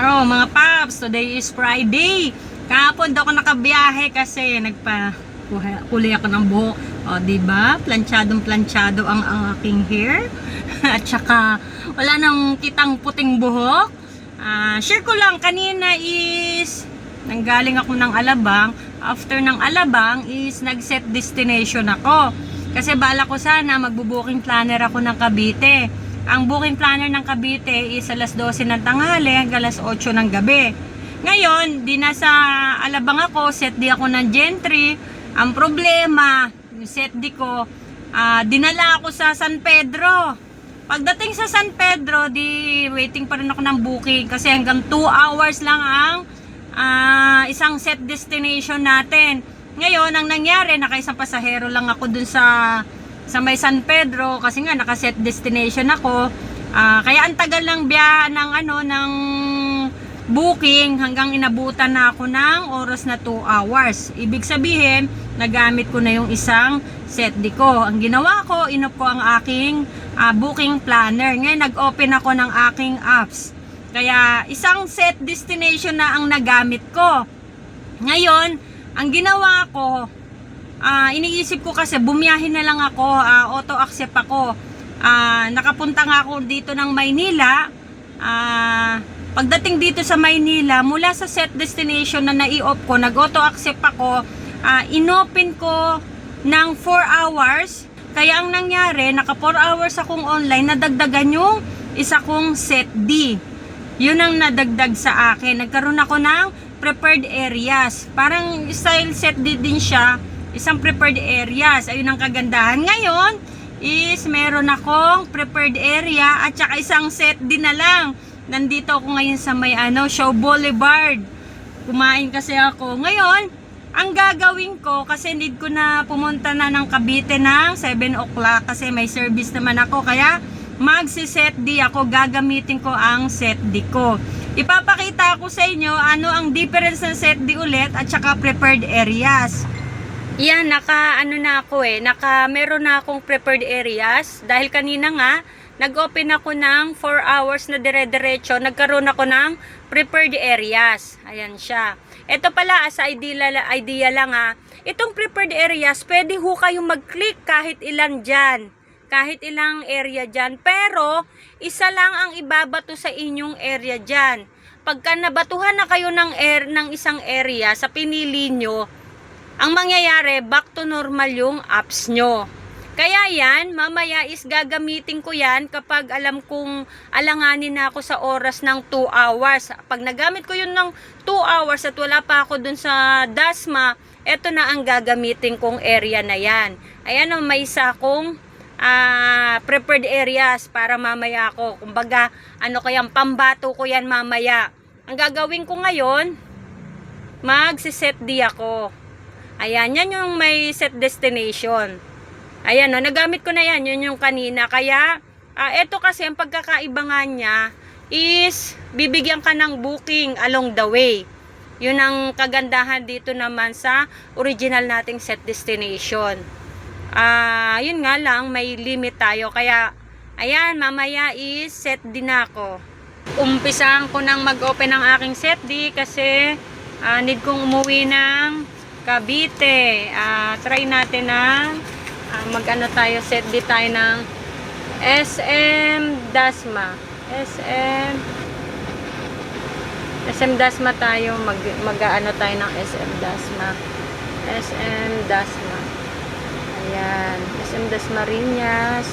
Oh, mga paps, today is Friday. Kahapon daw ako nakabiyahe kasi kulay ako ng buhok. O, diba? Planchadong-planchado ang aking hair. At saka, wala nang kitang puting buhok. Share ko lang, kanina is nanggaling ako ng Alabang. After ng Alabang is nag-set destination ako. Kasi bala ko sana magbo-booking planner ako ng Cavite. Ang booking planner ng Cavite is alas 12 ng tanghali hanggang alas 8 ng gabi. Ngayon, di na sa Alabang ako, set di ako ng Gentry. Ang problema, yung set di ko, dinala ako sa San Pedro. Pagdating sa San Pedro, di waiting pa rin ako ng booking kasi hanggang 2 hours lang ang isang set destination natin. Ngayon, ang nangyari, nakaisang pasahero lang ako dun sa may San Pedro kasi nga naka-set destination ako. Kaya ang tagal ng biyahe ng booking hanggang inabutan na ako ng oras na 2 hours. Ibig sabihin, nagamit ko na yung isang set di ko. Ang ginawa ko, inop ko ang aking booking planner. Ngayon, nag-open ako ng aking apps. Kaya isang set destination na ang nagamit ko. Ngayon, ang ginawa ko, iniisip ko kasi bumiyahe na lang ako, auto-accept ako. Nakapunta nga ako dito ng Maynila. Pagdating dito sa Maynila, mula sa set destination na nai-off ko, nag-auto-accept ako, inopen ko ng 4 hours. Kaya ang nangyari, naka 4 hours akong online, nadagdagan yung isa kong set D. Yun ang nadagdag sa akin. Nagkaroon ako ng prepared areas. Parang style set D din siya. Isang prepared areas. Ayun ang kagandahan. Ngayon is meron akong prepared area at saka isang set din na lang. Nandito ako ngayon sa may Shaw Boulevard. Kumain kasi ako. Ngayon, ang gagawin ko kasi need ko na pumunta na ng Cavite ng 7 o'clock kasi may service naman ako. Kaya magsi-set D ako. Gagamitin ko ang set D ko. Ipapakita ko sa inyo ano ang difference ng set D ulit at saka prepared areas. Yan, meron na akong prepared areas dahil kanina nga nag-open ako ng 4 hours na dire-diretso, nagkaroon ako ng prepared areas. Ayan siya. Ito pala, as idea lang itong prepared areas, pwede ho kayong mag-click kahit ilan dyan. Kahit ilang area dyan. Pero, isa lang ang ibabato sa inyong area dyan. Pagka nabatuhan na kayo ng isang area sa pinili nyo, ang mangyayari, back to normal yung apps nyo. Kaya yan, mamaya is gagamitin ko yan kapag alam kong alanganin na ako sa oras ng 2 hours. Pag nagamit ko yun ng 2 hours at wala pa ako dun sa Dasma, eto na ang gagamitin kong area na yan. Ayan o, may isa akong prepared areas para mamaya ako. Kumbaga, kayang pambato ko yan mamaya. Ang gagawin ko ngayon, magsiset D ako. Ayan, yan yung may set destination. Ayan, nagamit ko na yan. Yun yung kanina. Kaya, eto kasi ang pagkakaiba nga niya is bibigyan ka ng booking along the way. Yun ang kagandahan dito naman sa original nating set destination. Yun nga lang, may limit tayo. Kaya, ayan, mamaya is set din ako. Umpisahan ko nang mag-open ng aking set D kasi need kong umuwi ng Cavite. Try natin na set D tayo ng SM Dasma. SM Dasma tayo. Tayo ng SM Dasma. SM Dasma. Ayan. SM Dasmariñas.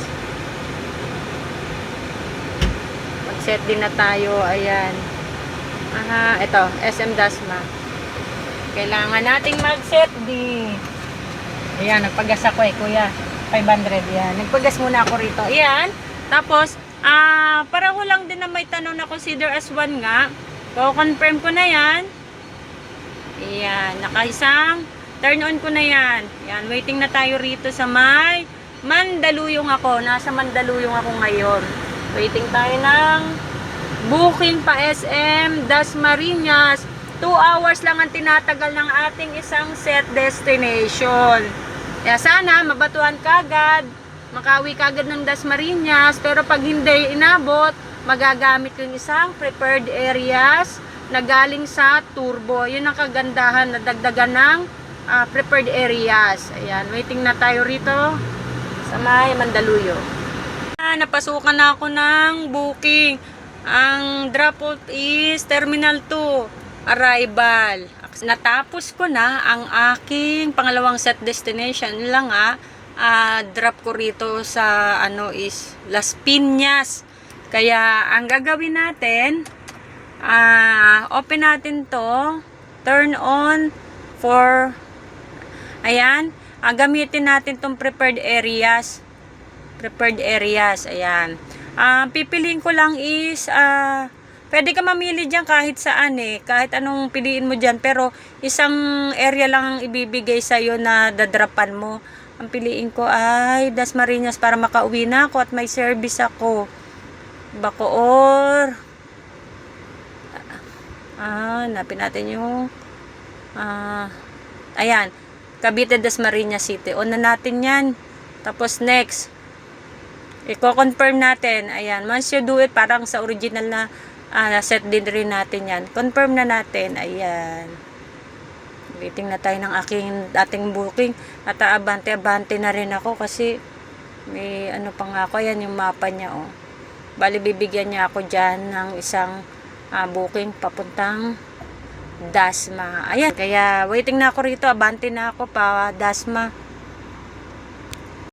Mag-set din na tayo. Ayan. Ito. SM Dasma. Kailangan nating mag-set D. Ayan. Nagpagas ako kuya. 500. Yan. Nagpagas muna ako rito. Ayan. Tapos, pareho lang din na may tanong na consider as 1 nga. Confirm ko na yan. Ayan. Nakaisang turn on ko na yan. Yan, waiting na tayo rito sa may Mandaluyong ako. Nasa Mandaluyong ako ngayon. Waiting tayo ng booking pa SM Dasmariñas. 2 hours lang ang tinatagal ng ating isang set destination. Kaya sana mabatuhan kagad, makauwi kagad ng Dasmariñas. Pero pag hindi inabot, magagamit ko yung isang prepared areas na galing sa turbo. Yun ang kagandahan na dagdagan ng prepared areas. Ayan, waiting na tayo rito sa may Mandaluyong. Napasukan na ako ng booking. Ang drop off is Terminal 2, arrival. Natapos ko na ang aking pangalawang set destination. Yun lang drop ko rito sa is Las Piñas. Kaya ang gagawin natin, open natin to, turn on for, ayan, gamitin natin tong prepared areas, ayan. Pipiliin ko lang is, pwede ka mamili dyan kahit saan kahit anong piliin mo dyan, pero isang area lang ang ibibigay sa'yo na dadrapan mo. Ang piliin ko ay Dasmariñas para makauwi na ako at may service ako. Bacoor. Hanapin natin yung ayan, Cavite Dasmariñas City. On na natin yan. Tapos next, i-confirm natin. Ayan, once you do it, parang sa original na set din rin natin yan. Confirm na natin. Ayan. Waiting na tayo ng ating booking. At abante-abante na rin ako kasi may pa nga ako. Ayan yung mapa niya Bali, bibigyan niya ako dyan ng isang booking papuntang Dasma. Ayan, kaya waiting na ako rito. Abante na ako pa Dasma.